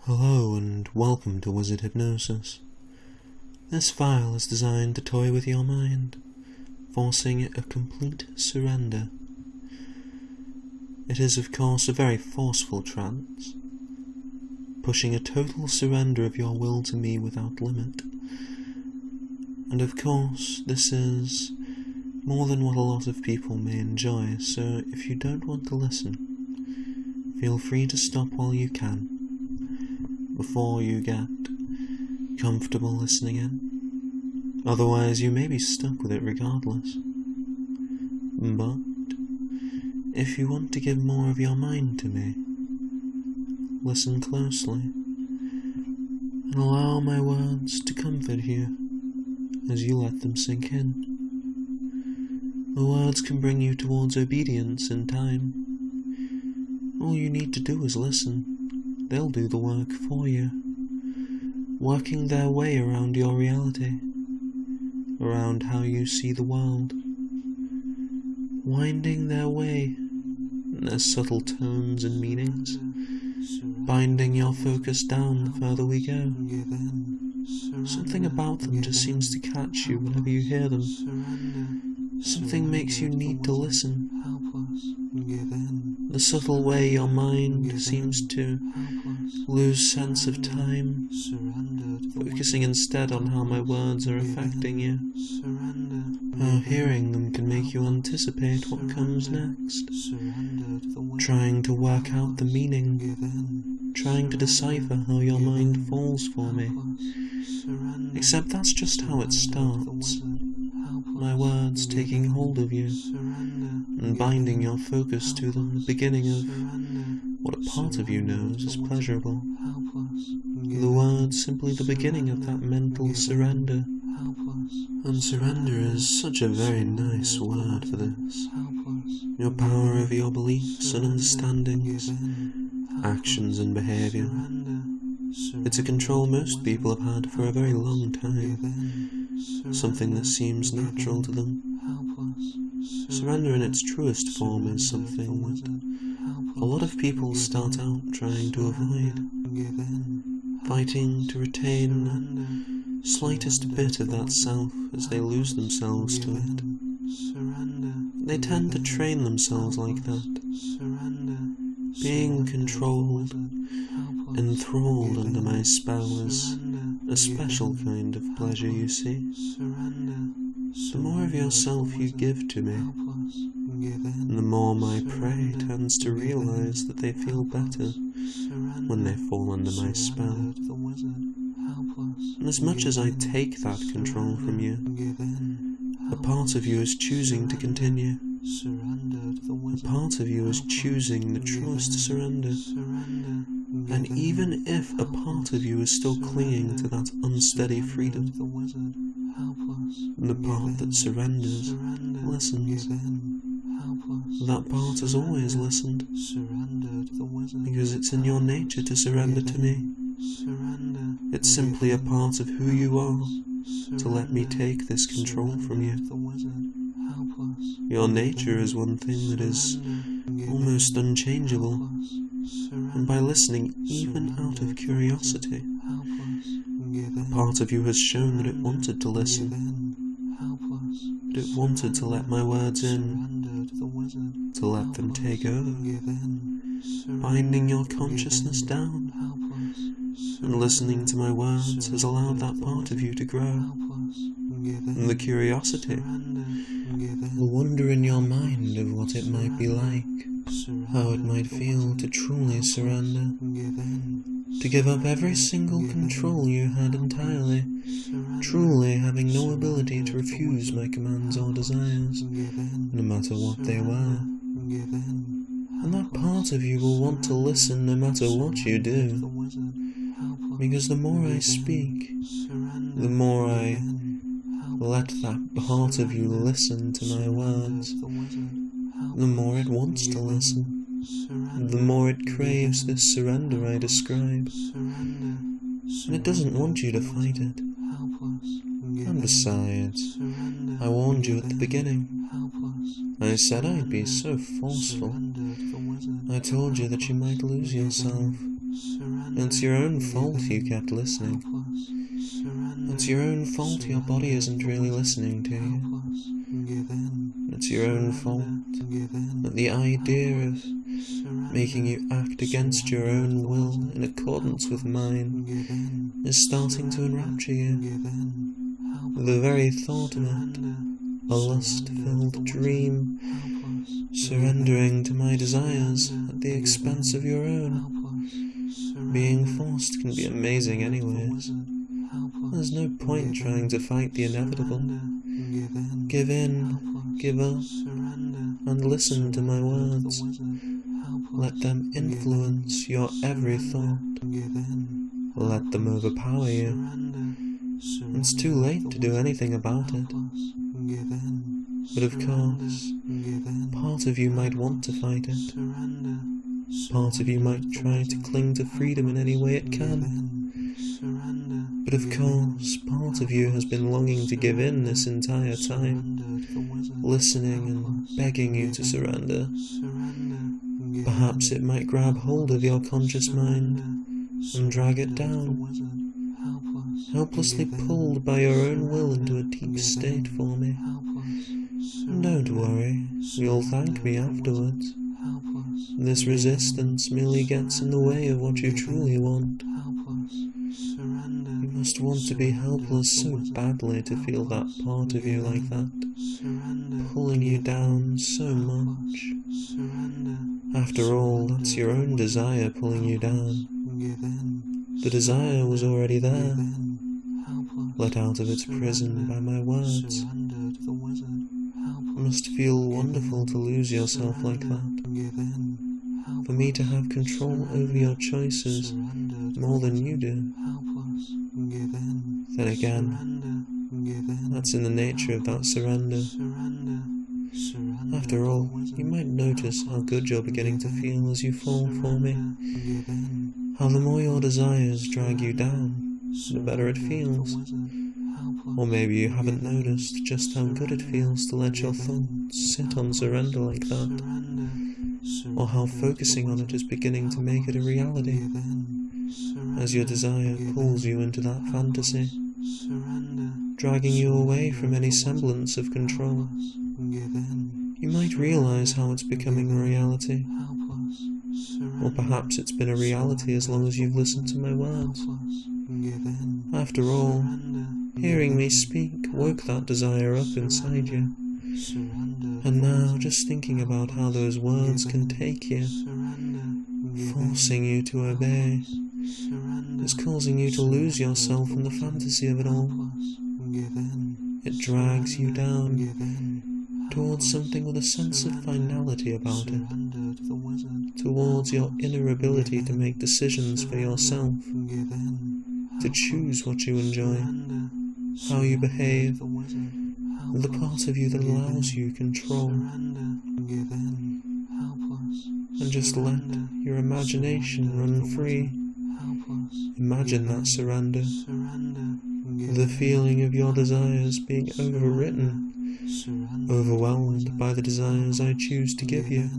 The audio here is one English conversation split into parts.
Hello and welcome to Wizard Hypnosis. This file is designed to toy with your mind, forcing a complete surrender. It is of course a very forceful trance, pushing a total surrender of your will to me without limit. And of course this is more than what a lot of people may enjoy, so if you don't want to listen, feel free to stop while you can, before you get comfortable listening in. Otherwise you may be stuck with it regardless. But if you want to give more of your mind to me, listen closely and allow my words to comfort you as you let them sink in. The words can bring you towards obedience in time. All you need to do is listen. They'll do the work for you, working their way around your reality, around how you see the world, winding their way in their subtle tones and meanings, binding your focus down the further we go. Something about them just seems to catch you whenever you hear them. Something makes you need to listen. The subtle way your mind seems to lose sense of time, focusing instead on how my words are affecting you. How hearing them can make you anticipate what comes next, trying to work out the meaning, trying to decipher how your mind falls for me. Except that's just how it starts. My words taking hold of you and binding your focus to them, the beginning of what a part of you knows is pleasurable. The words simply the beginning of that mental surrender. And surrender is such a very nice word for this. Your power over your beliefs and understandings, actions and behaviour. It's a control most people have had for a very long time, something that seems natural to them. Surrender in its truest form is something that a lot of people start out trying to avoid, fighting to retain the slightest bit of that self as they lose themselves to it. They tend to train themselves like that. Being controlled, enthralled under my spell is a special kind of pleasure, you see. The more of yourself you give to me, and the more my prey tends to realize that they feel better when they fall under my spell. And as much as I take that control from you, a part of you is choosing to continue. A part of you is choosing the truest surrender. And even if a part of you is still clinging to that unsteady freedom, the part that surrenders listens. That part has always listened, because it's in your nature to surrender to me. It's simply a part of who you are, to let me take this control from you. Your nature is one thing that is almost unchangeable, and by listening even out of curiosity, a part of you has shown that it wanted to listen, that it wanted to let my words in, to let them take over, binding your consciousness down, and listening to my words has allowed that part of you to grow, and the curiosity, the wonder in your mind of what it might be like, how it might feel to truly surrender, to give up every single control you had entirely, truly having no ability to refuse my commands or desires, no matter what they were. And that part of you will want to listen no matter what you do, because the more I speak, the more I let that part of you listen to my words, the more it wants to listen, the more it craves this surrender I describe, and it doesn't want you to fight it. And besides, I warned you at the beginning. I said I'd be so forceful. I told you that you might lose yourself, It's your own fault you kept listening. It's your own fault your body isn't really listening to you. It's your own fault that the idea of making you act against your own will in accordance with mine is starting to enrapture you. The very thought of it, a lust-filled dream, surrendering to my desires at the expense of your own. Being forced can be amazing anyways. There's no point trying to fight the inevitable. Give in, give up, and listen to my words. Let them influence your every thought. Let them overpower you. It's too late to do anything about it. But of course, part of you might want to fight it. Part of you might try to cling to freedom in any way it can. But of course, part of you has been longing to give in this entire time, listening and begging you to surrender. Perhaps it might grab hold of your conscious mind and drag it down, helplessly pulled by your own will into a deep state for me. Don't worry, you'll thank me afterwards. This resistance merely gets in the way of what you truly want. You must want to be helpless so badly to feel that part of you like that, pulling you down so much. After all, that's your own desire pulling you down. The desire was already there, let out of its prison by my words. It must feel wonderful to lose yourself like that, for me to have control over your choices more than you do. Then again, that's in the nature of that surrender. After all, you might notice how good you're beginning to feel as you fall for me, how the more your desires drag you down, the better it feels. Or maybe you haven't noticed just how good it feels to let your thoughts sit on surrender like that, or how focusing on it is beginning to make it a reality, as your desire pulls you into that fantasy, dragging you away from any semblance of control. You might realize how it's becoming a reality, or perhaps it's been a reality as long as you've listened to my words. After all, hearing me speak woke that desire up inside you, and now just thinking about how those words can take you, forcing you to obey, is causing you to lose yourself in the fantasy of it all. It drags you down towards something with a sense of finality about it, towards your inner ability to make decisions for yourself, to choose what you enjoy, how you behave, the part of you that allows you control. And just let your imagination run free. Imagine that surrender, the feeling of your desires being overwritten, overwhelmed by the desires I choose to give you.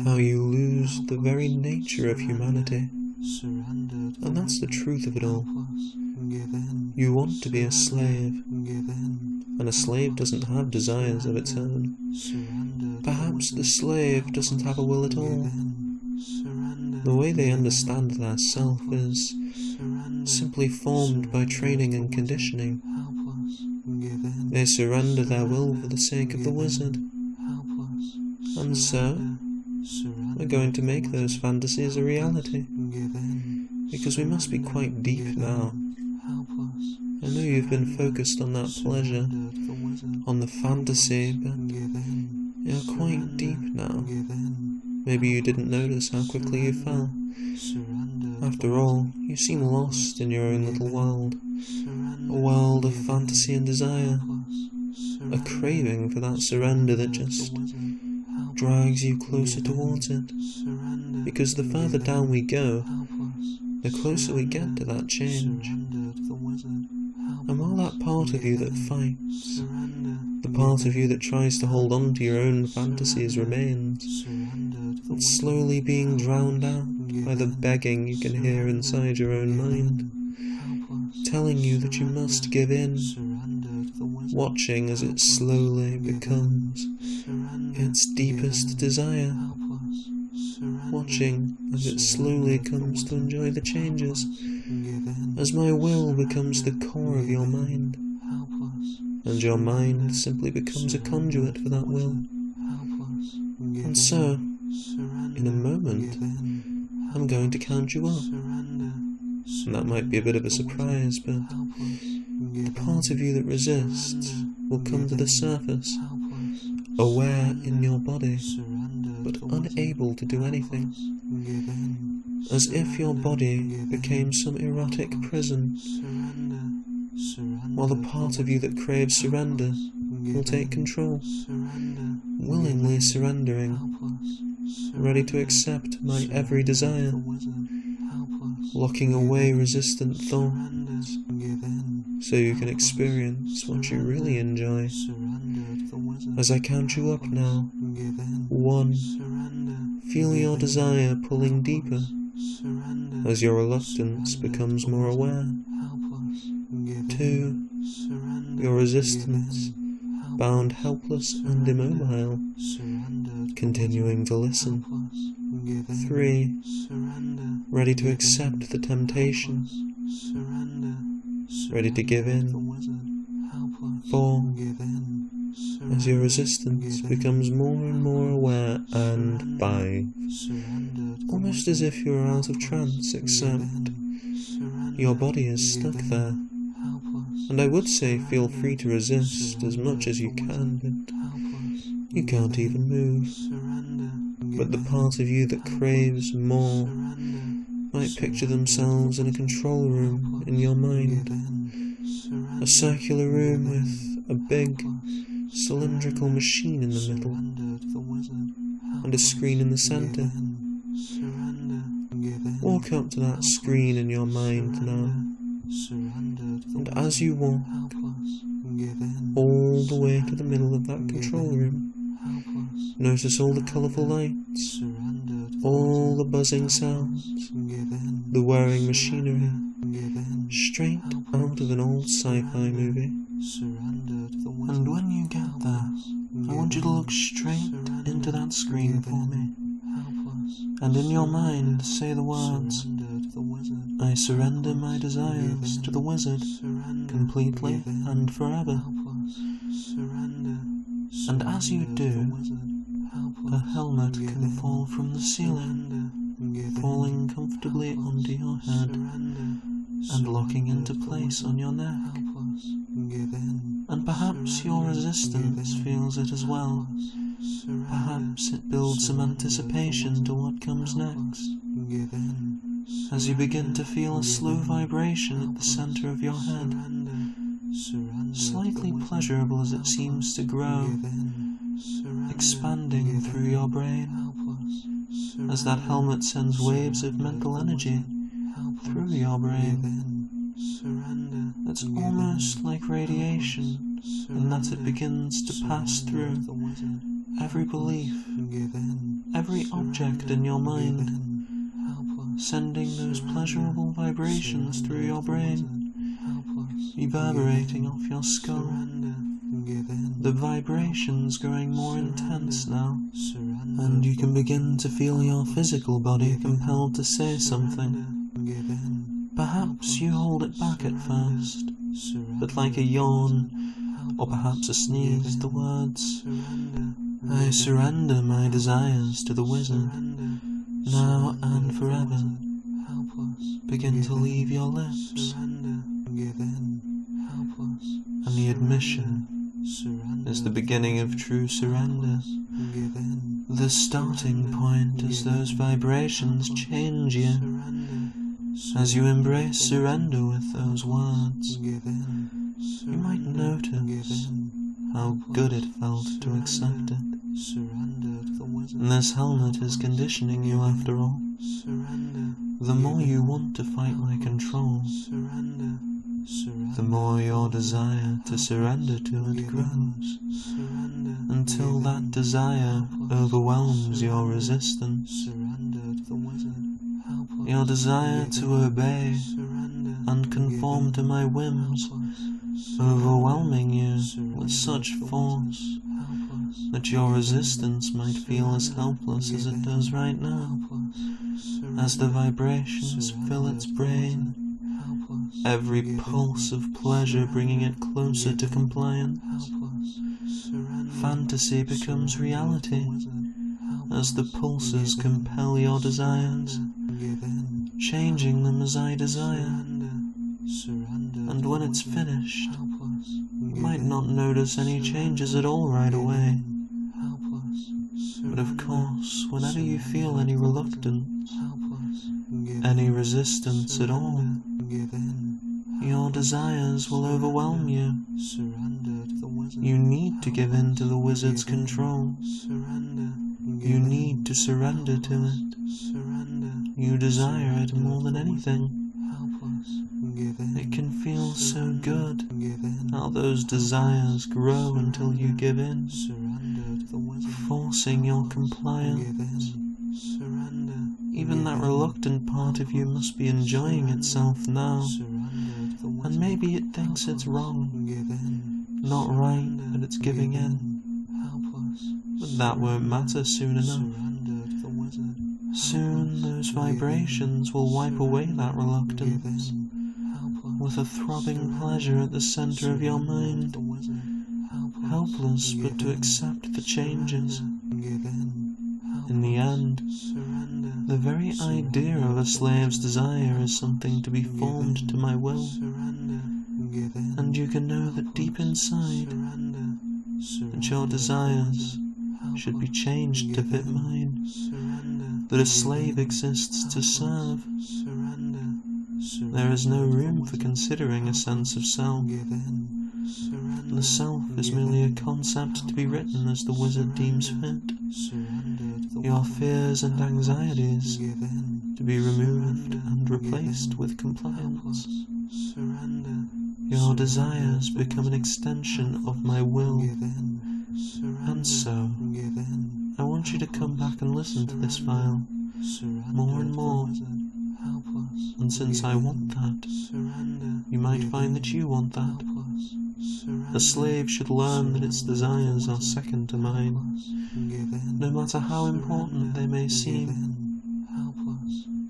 How you lose the very nature of humanity. And that's the truth of it all. You want to be a slave, and a slave doesn't have desires of its own. Perhaps the slave doesn't have a will at all. The way they understand their self is simply formed by training and conditioning. They surrender their will for the sake of the wizard. And so, we're going to make those fantasies a reality, because we must be quite deep now. I know you've been focused on that pleasure, on the fantasy, but you're quite deep now. Maybe you didn't notice how quickly you fell. After all, you seem lost in your own little world, a world of fantasy and desire, a craving for that surrender that just drags you closer towards it, because the further down we go, the closer we get to that change. And while that part of you that fights, the part of you that tries to hold on to your own fantasies remains, it's slowly being drowned out, by the begging you can hear inside your own mind, telling you that you must give in, watching as it slowly becomes its deepest desire, watching as it slowly comes to enjoy the changes, as my will becomes the core of your mind, and your mind simply becomes a conduit for that will. And so, in a moment, I'm going to count you up. And that might be a bit of a surprise, but the part of you that resists will come to the surface, aware in your body, but unable to do anything, as if your body became some erotic prison, while the part of you that craves surrender will take control, willingly surrendering, ready to accept my every desire, locking away resistant thoughts, so you can experience what you really enjoy. As I count you up now, 1, feel your desire pulling deeper, as your reluctance becomes more aware. 2, your resistance, bound helpless and immobile, continuing to listen. 3, ready to accept the temptation, ready to give in. 4, as your resistance becomes more and more aware, and 5, almost as if you are out of trance, except your body is stuck there. And I would say feel free to resist as much as you can, but you can't even move. But the part of you that craves more might picture themselves in a control room in your mind, a circular room with a big cylindrical machine in the middle, and a screen in the centre. Walk up to that screen in your mind now, and as you walk all the way to the middle of that control room, notice all the colourful lights, all the buzzing sounds, the whirring machinery, straight out of an old sci-fi movie. And when you get there, I want you to look straight into that screen for me, and in your mind say the words, I surrender my desires to the wizard, completely and forever. And as you do, a helmet can fall from the ceiling, falling comfortably onto your head, and locking into place on your neck. And perhaps your resistance feels it as well. Perhaps it builds some anticipation to what comes next, as you begin to feel a slow vibration at the centre of your head, slightly pleasurable as it seems to grow, expanding through your brain, as that helmet sends waves of mental energy through your brain. It's almost like radiation, in that it begins to pass through every belief, every object in your mind, sending those pleasurable vibrations through your brain, reverberating off your skull, the vibrations growing more intense now, and you can begin to feel your physical body compelled to say something. Perhaps you hold it back at first, but like a yawn, or perhaps a sneeze, the words, I surrender my desires to the wizard, now and forever, begin to leave your lips, and the admission is the beginning of true surrender. The starting point is those vibrations change you, as you embrace surrender with those words. You might notice how good it felt to accept it. And this helmet is conditioning you after all. The more you want to fight my control, the more your desire to surrender to it grows, until that desire overwhelms your resistance. Your desire to obey and conform to my whims, overwhelming you with such force that your resistance might feel as helpless as it does right now, as the vibrations fill its brain, every pulse of pleasure bringing it closer to compliance. Fantasy becomes reality as the pulses compel your desires, changing them as I desire. And when it's finished, you might not notice any changes at all right away. But of course, whenever you feel any reluctance, any resistance at all, your desires will overwhelm you. You need to give in to the wizard's control. You need to surrender to it. You desire it more than anything. It can feel so good how those desires grow until you give in, forcing your compliance. Even that reluctant part of you must be enjoying itself now, and maybe it thinks it's wrong, not right that it's giving in. But that won't matter soon enough. Soon those vibrations will wipe away that reluctance, with a throbbing pleasure at the center of your mind, helpless but to accept the changes. In the end, the very idea of a slave's desire is something to be formed to my will, and you can know that deep inside, that your desires should be changed to fit mine, that a slave exists to serve. There is no room for considering a sense of self. The self is merely a concept to be written as the wizard deems fit. Your fears and anxieties to be removed and replaced with compliance. Your desires become an extension of my will. And so, I want you to come back and listen to this file more and more. And since I want that, you might find that you want that. A slave should learn that its desires are second to mine, no matter how important they may seem.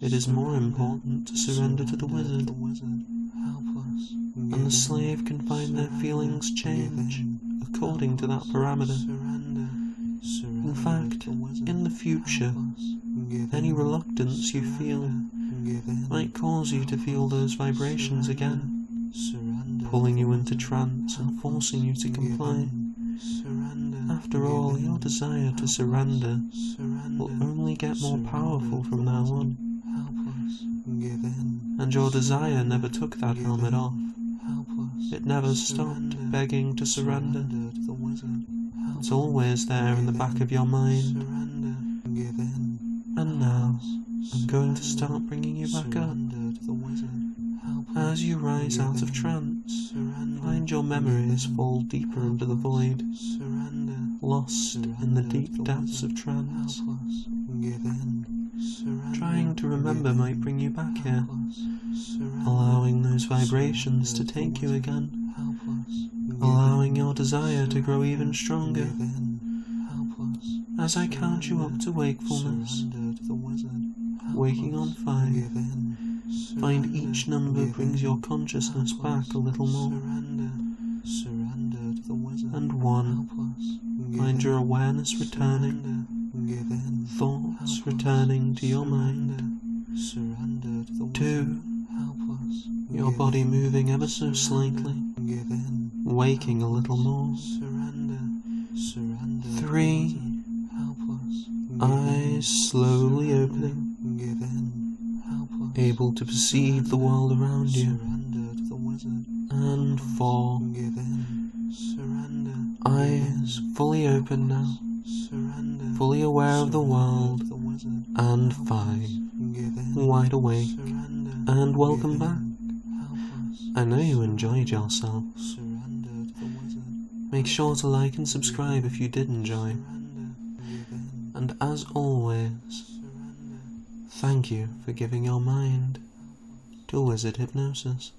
It is more important to surrender to the wizard, and the slave can find their feelings change according to that parameter. In fact, in the future, any reluctance you feel might cause you to feel those vibrations again, pulling you into trance and forcing you to comply. After all, your desire to surrender will only get more powerful from now on, and your desire never took that helmet off. It never stopped begging to surrender. It's always there in the back of your mind. And now, I'm going to start bringing you back up. As you rise out of trance, find your memories fall deeper into the void, lost in the deep depths of trance. Trying to remember might bring you back here, allowing those vibrations to take you again, allowing your desire to grow even stronger. As I count you up to wakefulness, waking on 5, find each number brings your consciousness back a little more. And 1, find your awareness returning, thoughts returning to your mind. 2, your body moving ever so slightly, waking a little more. 3, eyes slowly opening, able to perceive the world around you. And 4, eyes fully open now, fully aware of the world. And 5, wide awake, and welcome back. I know you enjoyed yourself. Make sure to like and subscribe if you did enjoy. And as always, Thank you for giving your mind to Wizard Hypnosis.